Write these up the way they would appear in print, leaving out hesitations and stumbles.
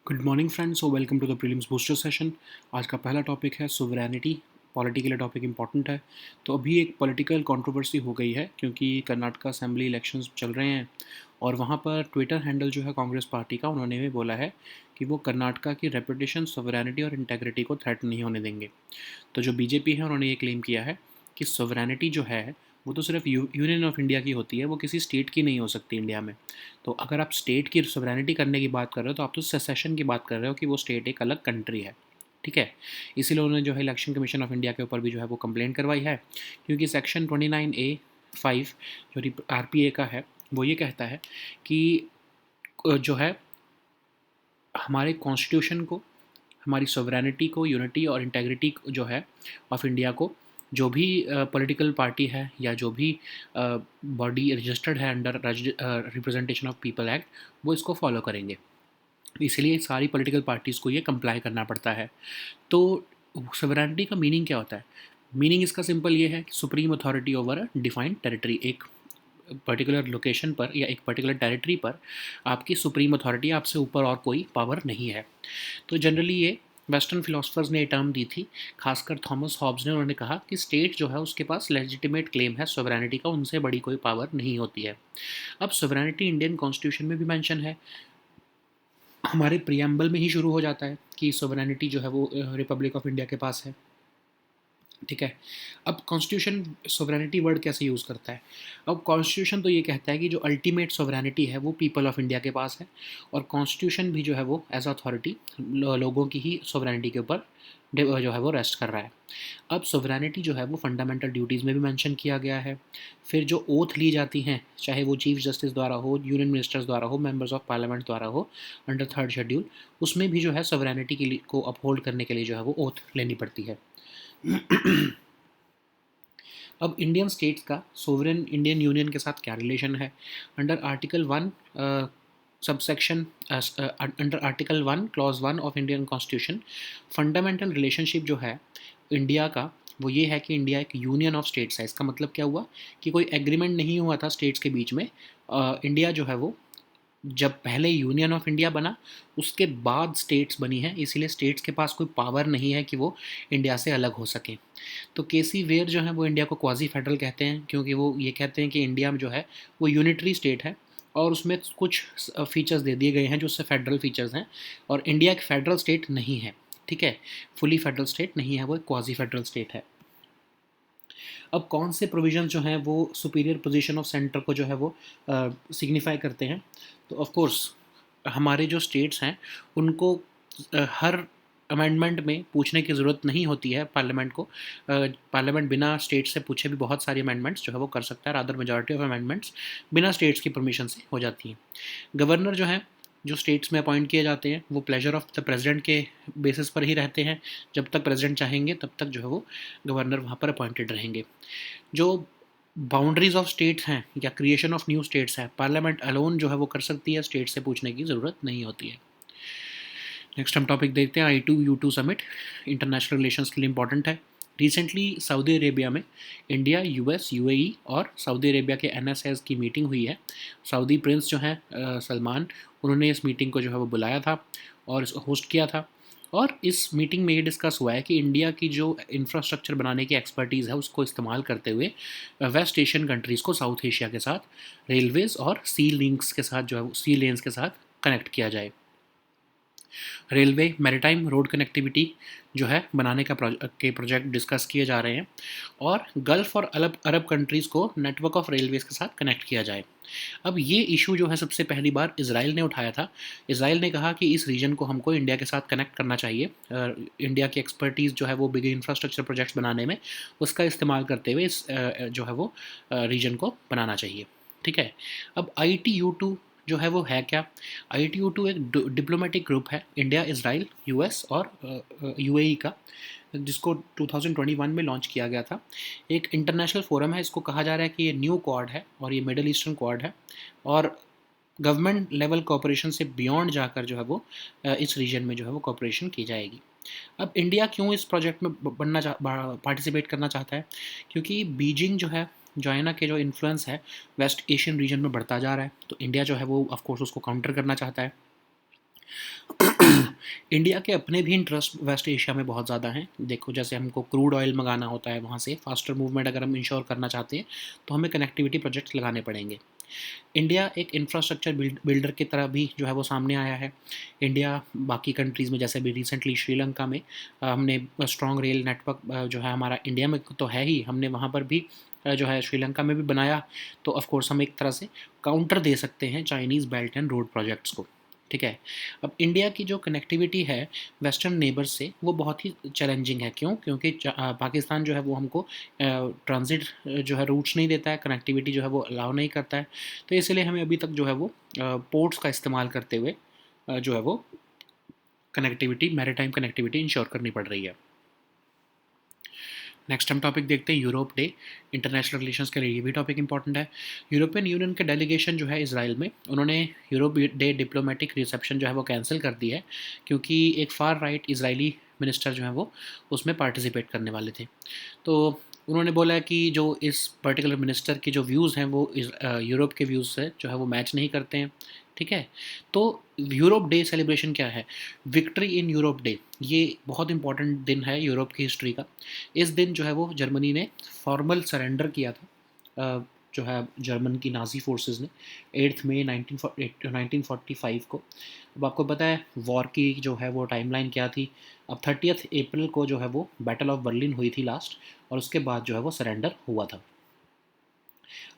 Good morning friends, so welcome to the prelims booster session. आज का पहला topic है सोवरेनिटी। पॉलिटी के लिए टॉपिक इंपॉर्टेंट है। तो अभी एक पॉलिटिकल कंट्रोवर्सी हो गई है क्योंकि कर्नाटका असेंबली इलेक्शंस चल रहे हैं और वहाँ पर ट्विटर हैंडल जो है कांग्रेस पार्टी का, उन्होंने भी बोला है कि वो कर्नाटका की रेपुटेशन, सोवरेनिटी और इंटेग्रिटी को थ्रेट नहीं होने देंगे। तो जो बीजेपी है उन्होंने ये क्लेम किया है कि सोवरेनिटी जो है वो तो सिर्फ यूनियन ऑफ इंडिया की होती है, वो किसी स्टेट की नहीं हो सकती इंडिया में। तो अगर आप स्टेट की सोवरेनिटी करने की बात कर रहे हो तो आप तो सेसेशन की बात कर रहे हो कि वो स्टेट एक अलग कंट्री है। ठीक है, इसीलिए उन्होंने जो है इलेक्शन कमीशन ऑफ इंडिया के ऊपर भी जो है वो कंप्लेंट करवाई है, क्योंकि सेक्शन 29A(5) जो RPA का है वो ये कहता है कि जो है हमारे कॉन्स्टिट्यूशन को, हमारी सोवरेनिटी को, यूनिटी और इंटेग्रिटी जो है ऑफ इंडिया को, जो भी पॉलिटिकल पार्टी है या जो भी बॉडी रजिस्टर्ड है under representation of people act, वो इसको फॉलो करेंगे। इसलिए सारी पॉलिटिकल पार्टीज़ को ये कंप्लाई करना पड़ता है। तो सोवरेनिटी का मीनिंग क्या होता है? मीनिंग इसका सिंपल ये है कि supreme authority over a defined territory. एक पर्टिकुलर लोकेशन पर या एक पर्टिकुलर टेरिटरी पर आपकी सुप्रीम अथॉरिटी, आपसे ऊपर और कोई पावर नहीं है। तो जनरली ये वेस्टर्न फिलोसफर्स ने ये टर्म दी थी, खासकर थॉमस हॉब्स ने। उन्होंने कहा कि स्टेट जो है उसके पास लेजिटिमेट क्लेम है सोवरेनिटी का, उनसे बड़ी कोई पावर नहीं होती है। अब सोवरेनिटी इंडियन कॉन्स्टिट्यूशन में भी मेंशन है, हमारे प्रियम्बल में ही शुरू हो जाता है कि सोवरेनिटी जो है वो रिपब्लिक ऑफ इंडिया के पास है। ठीक है, अब कॉन्स्टिट्यूशन सोवरेनिटी वर्ड कैसे यूज़ करता है? अब कॉन्स्टिट्यूशन तो ये कहता है कि जो अल्टीमेट सोवरेनिटी है वो पीपल ऑफ इंडिया के पास है, और कॉन्स्टिट्यूशन भी जो है वो एज अथॉरिटी लोगों की ही सोवरेनिटी के ऊपर जो है वो रेस्ट कर रहा है। अब सोवरेनिटी जो है वो फंडामेंटल ड्यूटीज़ में भी मेंशन किया गया है। फिर जो ओथ ली जाती हैं, चाहे वो चीफ जस्टिस द्वारा हो, यूनियन मिनिस्टर्स द्वारा हो, मेंबर्स ऑफ पार्लियामेंट द्वारा हो, अंडर 3rd शेड्यूल, उसमें भी जो है सोवरेनिटी के लिए को अपहोल्ड करने के लिए जो है वो ओथ लेनी पड़ती है। अब इंडियन स्टेट्स का सोवरेन इंडियन यूनियन के साथ क्या रिलेशन है? Under article 1 subsection under article 1 clause 1 of Indian constitution, fundamental relationship जो है इंडिया का वो ये है कि इंडिया एक यूनियन ऑफ स्टेट्स है। इसका मतलब क्या हुआ कि कोई एग्रीमेंट नहीं हुआ था स्टेट्स के बीच में। इंडिया जो है वो जब पहले यूनियन ऑफ इंडिया बना, उसके बाद स्टेट्स बनी हैं, इसीलिए स्टेट्स के पास कोई पावर नहीं है कि वो इंडिया से अलग हो सके। तो केसी वेयर जो है वो इंडिया को क्वाजी फेडरल कहते हैं, क्योंकि वो ये कहते हैं कि इंडिया में जो है वो यूनिटरी स्टेट है और उसमें कुछ फीचर्स दे दिए गए हैं जो उससे फेडरल फीचर्स हैं, और इंडिया एक फेडरल स्टेट नहीं है। ठीक है, फुली फेडरल स्टेट नहीं है, वो एक क्वाजी फेडरल स्टेट है। अब कौन से प्रोविजन जो हैं वो सुपीरियर पोजीशन ऑफ सेंटर को जो है वो सिग्निफाई करते हैं? तो ऑफ कोर्स हमारे जो स्टेट्स हैं उनको हर अमेंडमेंट में पूछने की ज़रूरत नहीं होती है पार्लियामेंट को। पार्लियामेंट बिना स्टेट से पूछे भी बहुत सारी अमेंडमेंट्स जो है वो कर सकता है। रादर मेजॉरिटी ऑफ अमेंडमेंट्स बिना स्टेट्स की परमिशन से हो जाती हैं। गवर्नर जो हैं, जो स्टेट्स में अपॉइंट किए जाते हैं, वो प्लेजर ऑफ द प्रेसिडेंट के बेसिस पर ही रहते हैं। जब तक प्रेसिडेंट चाहेंगे तब तक जो है वो गवर्नर वहाँ पर अपॉइंटेड रहेंगे। जो बाउंड्रीज ऑफ स्टेट्स हैं या क्रिएशन ऑफ न्यू स्टेट्स हैं, पार्लियामेंट अलोन जो है वो कर सकती है, स्टेट से पूछने की ज़रूरत नहीं होती है। नेक्स्ट हम टॉपिक देखते हैं, I2U2 समिट इंटरनेशनल रिलेशंस के लिए इंपॉर्टेंट है। रिसेंटली सऊदी अरेबिया में इंडिया, US, UAE और सऊदी अरेबिया के NSAs की मीटिंग हुई है। सऊदी प्रिंस जो हैं सलमान, उन्होंने इस मीटिंग को जो है वो बुलाया था और इसको होस्ट किया था। और इस मीटिंग में ये डिस्कस हुआ है कि इंडिया की जो इंफ्रास्ट्रक्चर बनाने की एक्सपर्टीज़ है उसको इस्तेमाल करते हुए वेस्ट एशियन कंट्रीज़ को साउथ एशिया के साथ रेलवेज़ और सी लिंक्स के साथ जो है सी लेन्स के साथ कनेक्ट किया जाए। रेलवे, मैरीटाइम, रोड कनेक्टिविटी जो है बनाने का प्रोजेक्ट डिस्कस किए जा रहे हैं, और गल्फ़ और अरब कंट्रीज़ को नेटवर्क ऑफ रेलवेज़ के साथ कनेक्ट किया जाए। अब ये इशू जो है सबसे पहली बार इज़राइल ने उठाया था। इज़राइल ने कहा कि इस रीजन को हमको इंडिया के साथ कनेक्ट करना चाहिए। इंडिया की एक्सपर्टीज़ जो है वो बिग इंफ्रास्ट्रक्चर प्रोजेक्ट्स बनाने में, उसका इस्तेमाल करते हुए इस जो है वो रीजन को बनाना चाहिए। ठीक है, अब ITU2 जो है वो है क्या? ITU2 एक डिप्लोमेटिक ग्रुप है इंडिया, इज़राइल, US और UAE का, जिसको 2021 में लॉन्च किया गया था। एक इंटरनेशनल फोरम है, इसको कहा जा रहा है कि ये न्यू क्वाड है और ये मिडल ईस्टर्न क्वाड है, और गवर्नमेंट लेवल कोऑपरेशन से बियॉन्ड जाकर जो है वो इस रीजन में जो है वो कोऑपरेशन की जाएगी। अब इंडिया क्यों इस प्रोजेक्ट में पार्टिसिपेट करना चाहता है? क्योंकि बीजिंग जो है, चाइना के जो इन्फ्लुएंस है वेस्ट एशियन रीजन में बढ़ता जा रहा है, तो इंडिया जो है वो ऑफ कोर्स उसको काउंटर करना चाहता है। इंडिया के अपने भी इंटरेस्ट वेस्ट एशिया में बहुत ज़्यादा हैं। देखो, जैसे हमको क्रूड ऑयल मंगाना होता है वहाँ से, फास्टर मूवमेंट अगर हम इंश्योर करना चाहते हैं तो हमें कनेक्टिविटी प्रोजेक्ट्स लगाने पड़ेंगे। इंडिया एक इंफ्रास्ट्रक्चर बिल्डर की तरह भी जो है वो सामने आया है। इंडिया बाकी कंट्रीज़ में, जैसे अभी रिसेंटली श्रीलंका में हमने स्ट्रॉन्ग रेल नेटवर्क जो है हमारा इंडिया में तो है ही, हमने वहाँ पर भी जो है श्रीलंका में भी बनाया। तो ऑफ कोर्स हम एक तरह से काउंटर दे सकते हैं Chinese belt and road projects को। ठीक है। अब इंडिया की जो कनेक्टिविटी है वेस्टर्न नेबर्स से, वो बहुत ही चैलेंजिंग है। क्यों? क्योंकि पाकिस्तान जो है वो हमको ट्रांजिट जो है रूट्स नहीं देता है, कनेक्टिविटी जो है वो अलाउ नहीं करता है। तो इसलिए हमें अभी तक जो है वो पोर्ट्स का इस्तेमाल करते हुए जो है वो कनेक्टिविटी, मैरीटाइम कनेक्टिविटी इंश्योर करनी पड़ रही है। नेक्स्ट हम टॉपिक देखते हैं यूरोप डे। इंटरनेशनल रिलेशंस के लिए ये भी टॉपिक इंपॉर्टेंट है। यूरोपियन यूनियन के डेलीगेशन जो है इसराइल में, उन्होंने यूरोप डे डिप्लोमेटिक रिसेप्शन जो है वो कैंसिल कर दी है, क्योंकि एक फार राइट इजरायली मिनिस्टर जो है वो उसमें पार्टिसिपेट करने वाले थे। तो उन्होंने बोला है कि जो इस पर्टिकुलर मिनिस्टर के जो व्यूज़ हैं वो यूरोप के व्यूज़ से जो है वो मैच नहीं करते हैं। ठीक है। तो यूरोप डे सेलिब्रेशन क्या है? विक्ट्री इन यूरोप डे, ये बहुत इंपॉर्टेंट दिन है यूरोप की हिस्ट्री का। इस दिन जो है वो जर्मनी ने फॉर्मल सरेंडर किया था जो है जर्मन की नाजी फोर्सेस ने 8 मई 1945 को। अब आपको पता है वॉर की जो है वो टाइमलाइन क्या थी। अब 30 अप्रैल को जो है वो बैटल ऑफ बर्लिन हुई थी लास्ट, और उसके बाद जो है वो सरेंडर हुआ था।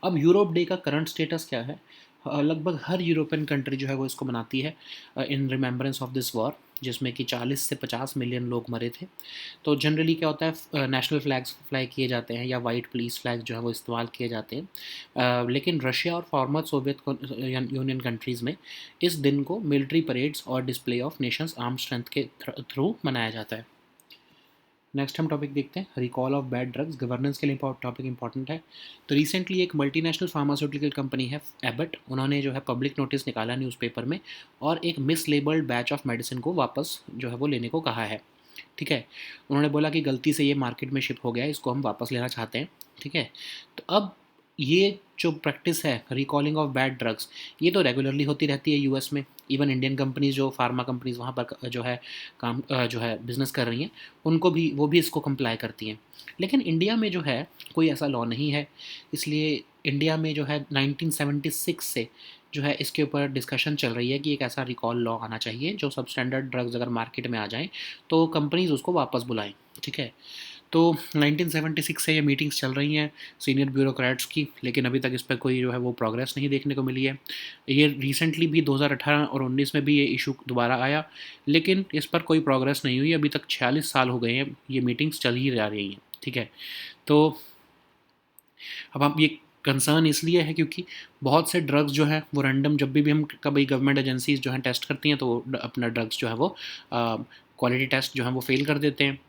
अब यूरोप डे का करंट स्टेटस क्या है? लगभग हर यूरोपियन कंट्री जो है वो इसको मनाती है इन रिमेम्बरेंस ऑफ दिस वॉर, जिसमें कि 40 से 50 मिलियन लोग मरे थे। तो जनरली क्या होता है, नेशनल फ्लैग्स फ्लाई किए जाते हैं या वाइट पुलिस फ्लैग जो है वो इस्तेमाल किए जाते हैं। लेकिन रशिया और फॉर्मर सोवियत यूनियन कंट्रीज़ में इस दिन को मिलिट्री परेड्स और display of Nations arm strength के थ्रू मनाया जाता है। नेक्स्ट हम टॉपिक देखते हैं recall of bad drugs. Governance के लिए टॉपिक इंपॉर्टेंट है। तो रिसेंटली एक मल्टीनेशनल फार्मास्यूटिकल कंपनी है एबट, उन्होंने जो है पब्लिक नोटिस निकाला न्यूज़पेपर में, और एक miss labelled batch of medicine को वापस जो है वो लेने को कहा है। ठीक है। उन्होंने बोला कि गलती से ये मार्केट में शिप हो गया है, इसको हम वापस लेना चाहते हैं। ठीक है। तो अब ये जो प्रैक्टिस है रिकॉलिंग ऑफ बैड ड्रग्स, ये तो रेगुलरली होती रहती है यूएस में। इवन इंडियन कंपनीज जो फार्मा कंपनीज वहाँ पर जो है काम जो है बिजनेस कर रही हैं, उनको भी वो भी इसको कंप्लाई करती हैं। लेकिन इंडिया में जो है कोई ऐसा लॉ नहीं है। इसलिए इंडिया में जो है 1976 से जो है इसके ऊपर डिस्कशन चल रही है कि एक ऐसा रिकॉल लॉ आना चाहिए जो सब स्टैंडर्ड ड्रग्स अगर मार्केट में आ जाएं तो कंपनीज उसको वापस बुलाएं। ठीक है। तो 1976 से ये मीटिंग्स चल रही हैं सीनियर ब्यूरोक्रेट्स की, लेकिन अभी तक इस पर कोई जो है वो प्रोग्रेस नहीं देखने को मिली है। ये रिसेंटली भी 2018 और 19 में भी ये इशू दोबारा आया, लेकिन इस पर कोई प्रोग्रेस नहीं हुई। अभी तक 46 साल हो गए हैं, ये मीटिंग्स चल ही जा रही हैं। ठीक है। तो अब हम ये कंसर्न इसलिए है क्योंकि बहुत से ड्रग्स जो है वो रैंडम, जब भी हम कभी गवर्नमेंट एजेंसीज जो हैं टेस्ट करती हैं तो वो अपना ड्रग्स जो है वो क्वालिटी टेस्ट जो है वो फेल कर देते हैं।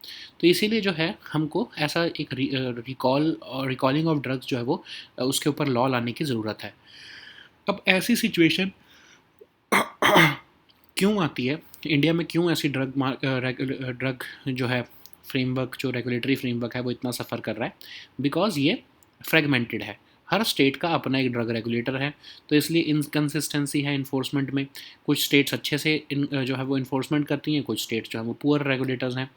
तो इसीलिए जो है हमको ऐसा एक रिकॉल और रिकॉलिंग ऑफ ड्रग्स जो है वो उसके ऊपर लॉ लाने की ज़रूरत है। अब ऐसी सिचुएशन क्यों आती है इंडिया में? क्यों ऐसी ड्रग जो है फ्रेमवर्क, जो रेगुलेटरी फ्रेमवर्क है वो इतना सफ़र कर रहा है? बिकॉज ये फ्रेगमेंटेड है। हर स्टेट का अपना एक ड्रग रेगुलेटर है, तो इसलिए इनकन्सिस्टेंसी है इन्फोर्समेंट में। कुछ स्टेट्स अच्छे से जो है वो इन्फोर्समेंट करती हैं, कुछ स्टेट्स जो है वो पुअर रेगुलेटर्स हैं।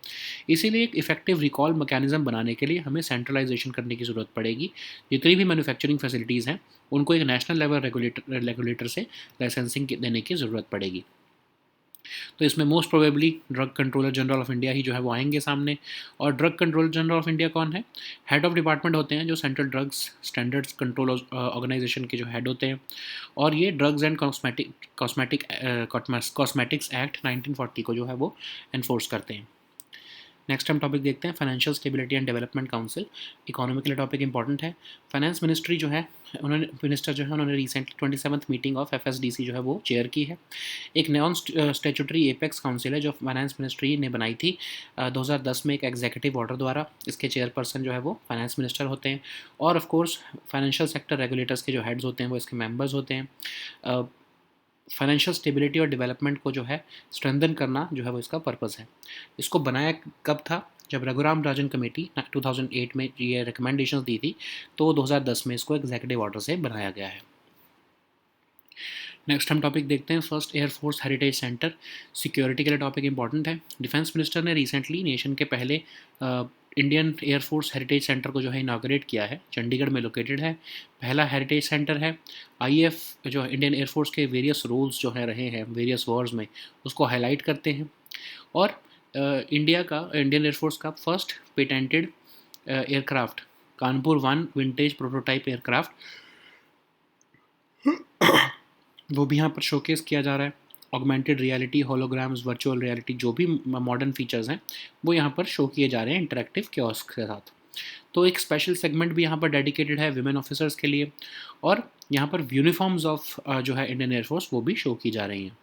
इसीलिए एक इफेक्टिव रिकॉल मैकेनिज्म बनाने के लिए हमें सेंट्रलाइजेशन करने की ज़रूरत पड़ेगी। जितनी भी मैन्युफैक्चरिंग फैसिलिटीज़ हैं उनको एक नेशनल लेवल रेगुलेटर से लाइसेंसिंग देने की ज़रूरत पड़ेगी। तो इसमें most probably drug controller general of India ही जो है वो आएंगे सामने। और drug controller general of India कौन है? हेड ऑफ डिपार्टमेंट होते हैं जो central drugs standards control organisation के जो हेड होते हैं। और ये ड्रग्स एंड कॉस्मेटिक्स एक्ट 1940 को जो है वो एनफोर्स करते हैं। नेक्स्ट हम टॉपिक देखते हैं financial stability and development council. Economy के लिए टॉपिक इंपॉर्टेंट है। फाइनेंस मिनिस्ट्री जो है मिनिस्टर जो है उन्होंने recently 27th meeting of FSDC जो है वो चेयर की है। एक नॉन स्टैट्यूटरी एपेक्स काउंसिल है जो फाइनेंस मिनिस्ट्री ने बनाई थी 2010 में एक एग्जीक्यूटिव ऑर्डर द्वारा। इसके चेयरपर्सन जो है वो फाइनेंस मिनिस्टर होते हैं, और of course financial sector regulators के जो हेड्स होते हैं वो इसके मेंबर्स होते हैं। फाइनेंशियल स्टेबिलिटी और डेवलपमेंट को जो है स्ट्रेंथन करना जो है वो इसका पर्पस है। इसको बनाया कब था? जब रघुराम राजन कमेटी 2008 में ये रिकमेंडेशंस दी थी, तो 2010 में इसको एग्जीक्यूटिव ऑर्डर से बनाया गया है। नेक्स्ट हम टॉपिक देखते हैं first air force heritage centre. Security के लिए टॉपिक इंपॉर्टेंट है। डिफेंस मिनिस्टर ने रिसेंटली नेशन के पहले इंडियन एयरफोर्स हेरिटेज सेंटर को जो है इनाग्रेट किया है। चंडीगढ़ में लोकेटेड है, पहला हेरिटेज सेंटर है। आईएफ जो इंडियन एयरफोर्स के वेरियस रोल्स जो है रहे हैं वेरियस वॉर्स में, उसको हाईलाइट करते हैं। और इंडियन एयरफोर्स का first patented aircraft Kanpur 1 vintage prototype aircraft, वो भी यहाँ पर शोकेस किया जा रहा है। Augmented reality, holograms, virtual reality, जो भी मॉडर्न फीचर्स हैं वो यहाँ पर शो किए जा रहे हैं इंटरेक्टिव कियोस्क के साथ। तो एक स्पेशल सेगमेंट भी यहाँ पर डेडिकेटेड है विमेन ऑफिसर्स के लिए। और यहाँ पर यूनिफॉर्म्स ऑफ जो है इंडियन एयरफोर्स वो भी शो की जा रही हैं।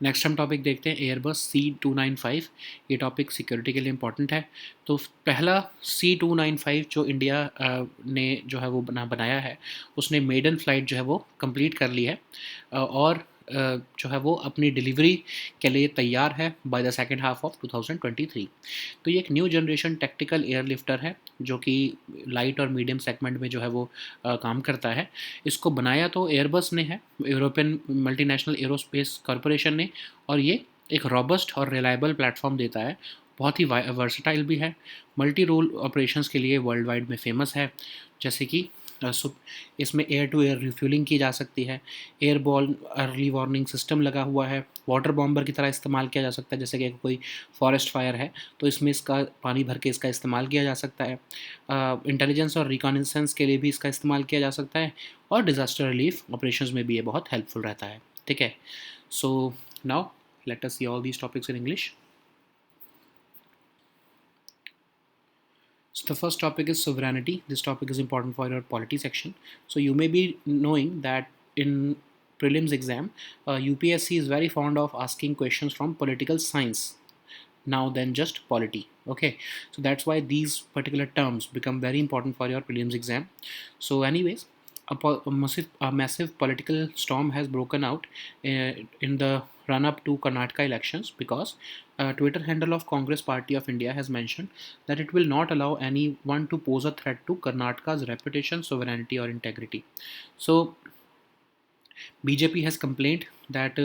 नेक्स्ट हम टॉपिक देखते हैं एयरबस C295। ये टॉपिक सिक्योरिटी के लिए इंपॉर्टेंट है। तो पहला C295 जो इंडिया ने जो है वो बनाया है, उसने मेडन फ्लाइट जो है वो कंप्लीट कर ली है और जो है वो अपनी डिलीवरी के लिए तैयार है by the second half of 2023। तो ये एक न्यू जनरेशन टैक्टिकल एयरलिफ्टर है जो कि लाइट और मीडियम सेगमेंट में जो है वो काम करता है। इसको बनाया तो एयरबस ने है, यूरोपियन मल्टीनेशनल एरोस्पेस कॉरपोरेशन ने, और ये एक रॉबस्ट और रिलायबल प्लेटफॉर्म देता है। बहुत ही वर्सटाइल भी है, मल्टी रोल ऑपरेशंस के लिए वर्ल्ड वाइड में फेमस है। जैसे कि इसमें एयर टू एयर रिफ्यूलिंग की जा सकती है, एयरबॉर्न अर्ली वार्निंग सिस्टम लगा हुआ है, वाटर बॉम्बर की तरह इस्तेमाल किया जा सकता है। जैसे कि कोई फॉरेस्ट फायर है तो इसमें इसका पानी भर के इसका इस्तेमाल किया जा सकता है। इंटेलिजेंस और रिकॉनेसेंस के लिए भी इसका इस्तेमाल किया जा सकता है, और डिज़ास्टर रिलीफ ऑपरेशंस में भी ये बहुत हेल्पफुल रहता है। ठीक है, so now let us see all these topics in English. So the first topic is sovereignty. This topic is important for your polity section. So you may be knowing that in prelims exam, UPSC is very fond of asking questions from political science now than just polity. Okay, so that's why these particular terms become very important for your prelims exam. So anyways, a massive political storm has broken out in the run up to Karnataka elections, because a Twitter handle of Congress Party of India has mentioned that it will not allow anyone to pose a threat to Karnataka's reputation, sovereignty, or integrity. So BJP has complained that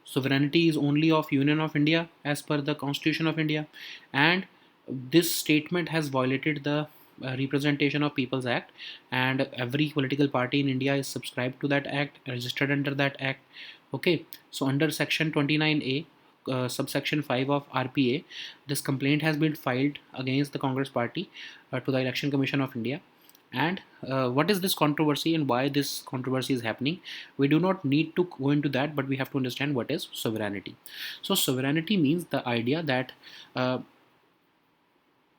sovereignty is only of Union of India as per the Constitution of India, and this statement has violated the Representation of People's Act, and every political party in India is subscribed to that act, registered under that act. Okay, so under section 29A, subsection 5 of RPA, this complaint has been filed against the Congress party to the Election Commission of India. And what is this controversy and why this controversy is happening? We do not need to go into that, but we have to understand what is sovereignty. So sovereignty means the idea that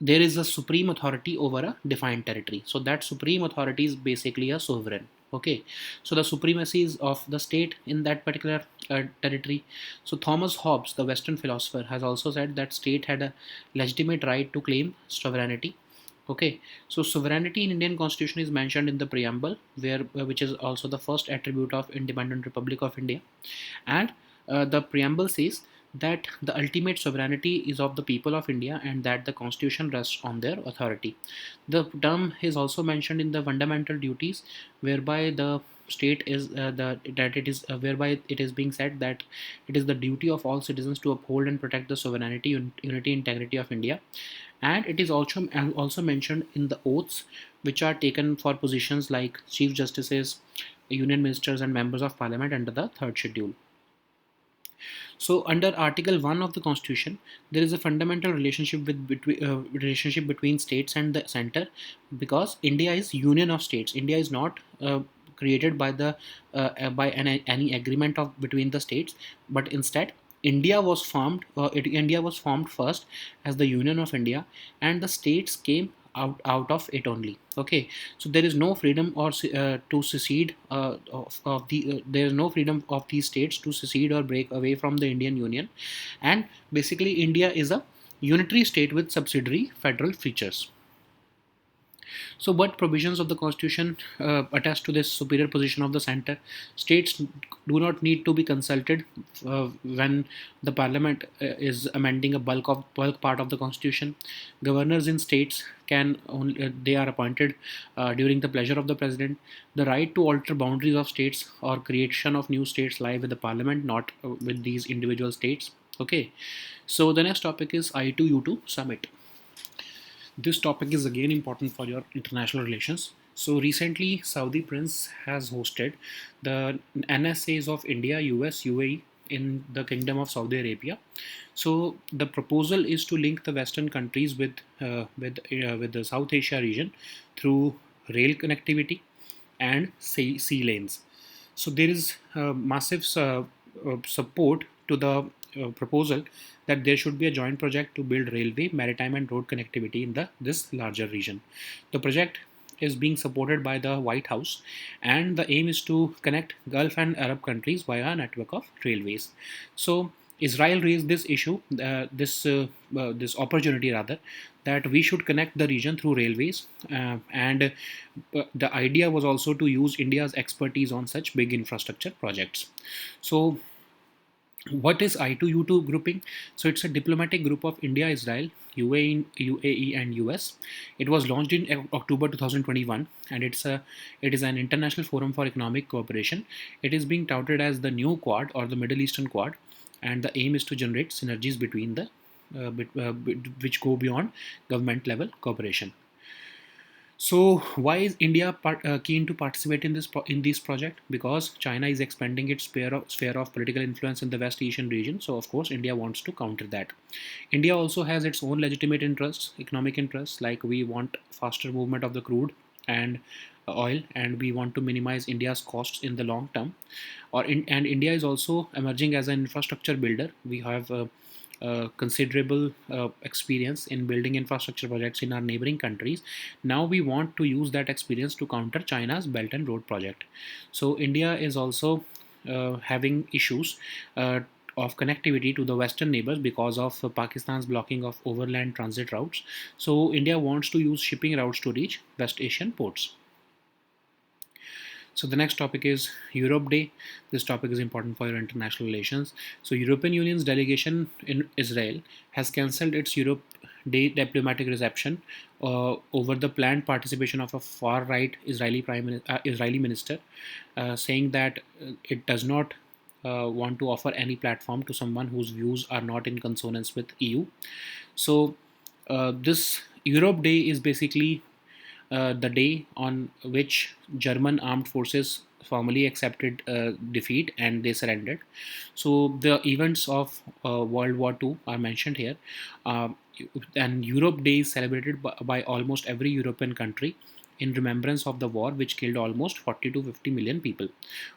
there is a supreme authority over a defined territory. So that supreme authority is basically a sovereign. Okay, so the supremacy is of the state in that particular territory. So Thomas Hobbes, the Western philosopher, has also said that state had a legitimate right to claim sovereignty. Okay, so sovereignty in Indian Constitution is mentioned in the preamble, which is also the first attribute of Independent Republic of India, and the preamble says that the ultimate sovereignty is of the people of India and that the Constitution rests on their authority. The term is also mentioned in the fundamental duties, whereby the state is whereby it is being said that it is the duty of all citizens to uphold and protect the sovereignty, unity, integrity of India. And it is also mentioned in the oaths which are taken for positions like chief justices, union ministers, and members of parliament under the third schedule. So under Article 1 of the Constitution, there is a fundamental relationship between states and the center, because India is union of states. India is not created by any agreement of between the states, but instead India was formed. India was formed first as the Union of India, and the states came out of it only. Okay, so there is no freedom or to secede there is no freedom of these states to secede or break away from the Indian Union, and basically India is a unitary state with subsidiary federal features. So, what provisions of the Constitution attest to this superior position of the center? States do not need to be consulted when the Parliament is amending a bulk part of the Constitution. Governors in states can only they are appointed during the pleasure of the President. The right to alter boundaries of states or creation of new states lie with the Parliament, not with these individual states. Okay. So the next topic is I2U2 summit. This topic is again important for your international relations. So recently, Saudi Prince has hosted the NSAs of India, US, UAE in the Kingdom of Saudi Arabia. So the proposal is to link the Western countries with the South Asia region through rail connectivity and sea lanes. So there is massive support to the proposal that there should be a joint project to build railway, maritime, and road connectivity in this larger region. The project is being supported by the White House, and the aim is to connect Gulf and Arab countries via a network of railways. So Israel raised this issue, this opportunity rather, that we should connect the region through railways, and the idea was also to use India's expertise on such big infrastructure projects. So what is I2U2 grouping? So it's a diplomatic group of India, Israel, UAE, and US. It was launched in October 2021, and it is an international forum for economic cooperation. It is being touted as the new Quad or the Middle Eastern Quad, and the aim is to generate synergies between which go beyond government level cooperation. So why is India keen to participate in this project? Because China is expanding its sphere of political influence in the West Asian region. So of course India wants to counter that. India also has its own legitimate interests, economic interests, like we want faster movement of the crude and oil, and we want to minimize India's costs in the long term. And India is also emerging as an infrastructure builder. We have considerable experience in building infrastructure projects in our neighboring countries. Now we want to use that experience to counter China's Belt and Road project. So India is also having issues of connectivity to the western neighbors because of Pakistan's blocking of overland transit routes. So India wants to use shipping routes to reach West Asian ports. So the next topic is Europe Day. This topic is important for your international relations. So European Union's delegation in Israel has cancelled its Europe Day diplomatic reception over the planned participation of a far-right Israeli minister, saying that it does not want to offer any platform to someone whose views are not in consonance with EU. So this Europe Day is basically the day on which German armed forces formally accepted defeat and they surrendered. So the events of World War II are mentioned here, uh, and Europe Day is celebrated by almost every European country in remembrance of the war, which killed almost 40 to 50 million people.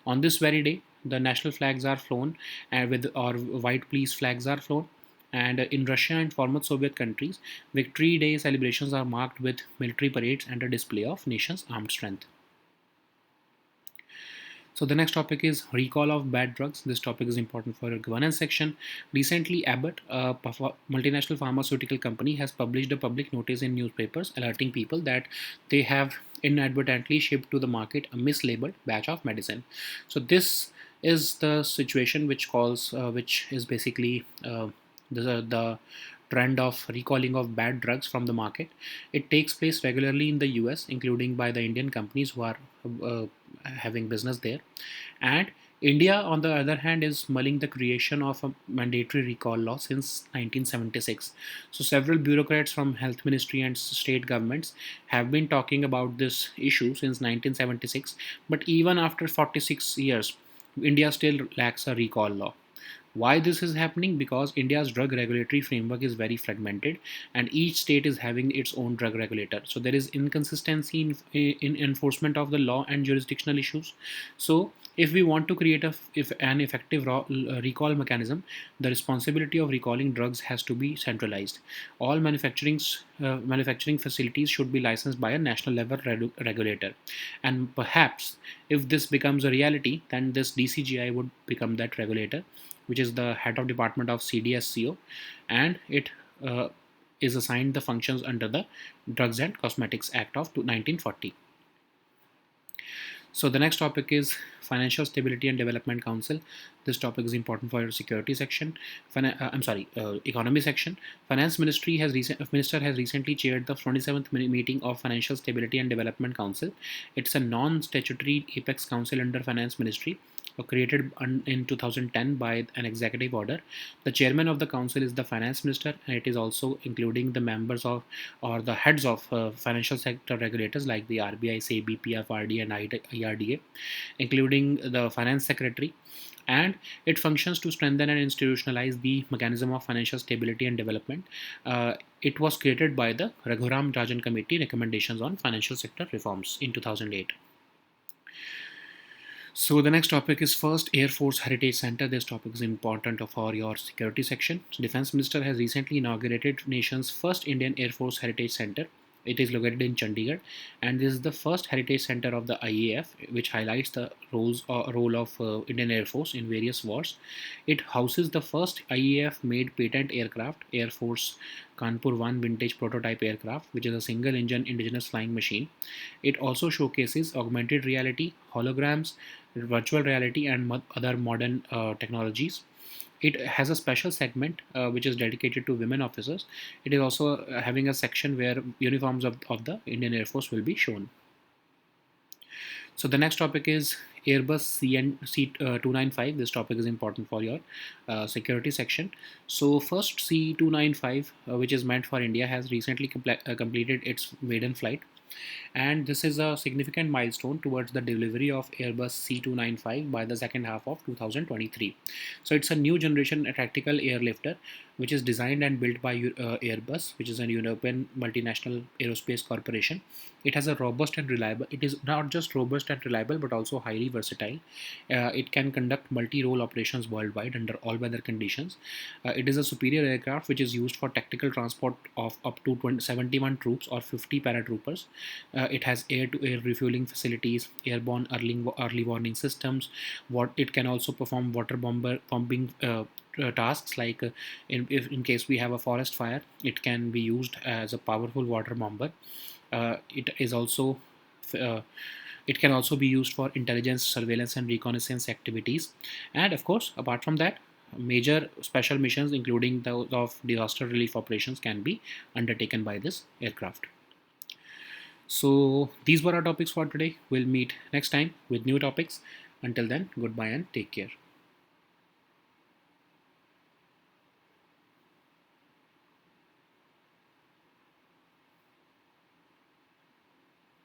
On this very day, the national flags are flown, and with or white police flags are flown, and in Russia and former Soviet countries, Victory Day celebrations are marked with military parades and a display of nation's armed strength. So the next topic is recall of bad drugs. This topic is important for your governance section. Recently, Abbott, a multinational pharmaceutical company, has published a public notice in newspapers alerting people that they have inadvertently shipped to the market a mislabeled batch of medicine. So this is the situation which is basically the trend of recalling of bad drugs from the market. It takes place regularly in the US, including by the Indian companies who are having business there. And India, on the other hand, is mulling the creation of a mandatory recall law since 1976. So several bureaucrats from health ministry and state governments have been talking about this issue since 1976. But even after 46 years, India still lacks a recall law. Why this is happening? Because India's drug regulatory framework is very fragmented, and each state is having its own drug regulator. So there is inconsistency in enforcement of the law and jurisdictional issues. So if we want to create if an effective recall mechanism, the responsibility of recalling drugs has to be centralized. All manufacturing facilities should be licensed by a national level regulator, and perhaps if this becomes a reality, then this DCGI would become that regulator, which is the head of department of CDSCO, and it uh, is assigned the functions under the Drugs and Cosmetics Act of 1940. So the next topic is Financial Stability and Development Council. This topic is important for your security section. Economy section. Finance Ministry has Minister has recently chaired the 27th meeting of Financial Stability and Development Council. It's a non-statutory apex council under Finance Ministry, created in 2010 by an executive order. The chairman of the council is the finance minister, and it is also including the members of or the heads of financial sector regulators like the RBI, SEBI, PFRD, and IRDA, including the finance secretary. And it functions to strengthen and institutionalize the mechanism of financial stability and development. It was created by the Raghuram Rajan Committee recommendations on financial sector reforms in 2008. So the next topic is first Air Force Heritage Center. This topic is important for your security section. Defense Minister has recently inaugurated nation's first Indian Air Force Heritage Center. It is located in Chandigarh, and this is the first heritage center of the IAF, which highlights the role of Indian Air Force in various wars. It houses the first IAF-made patent aircraft, Air Force Kanpur 1 vintage prototype aircraft, which is a single-engine indigenous flying machine. It also showcases augmented reality, holograms, virtual reality, and other modern technologies. It has a special segment which is dedicated to women officers. It is also having a section where uniforms of the Indian Air Force will be shown. So the next topic is Airbus C295. This topic is important for your security section. So first C295, which is meant for India, has recently completed its maiden flight. And this is a significant milestone towards the delivery of Airbus C295 by the second half of 2023. So it's a new generation tactical airlifter which is designed and built by Airbus, which is a European multinational aerospace corporation. It has a robust and reliable. It is not just robust and reliable, but also highly versatile. It can conduct multi-role operations worldwide under all weather conditions. It is a superior aircraft which is used for tactical transport of up to 71 troops or 50 paratroopers. It has air-to-air refueling facilities, airborne early warning systems. It can also perform water bombing tasks, like in case we have a forest fire, it can be used as a powerful water bomber. It is also it can also be used for intelligence, surveillance, and reconnaissance activities. And of course, apart from that, major special missions, including those of disaster relief operations, can be undertaken by this aircraft. So these were our topics for today. We'll meet next time with new topics. Until then, goodbye and take care.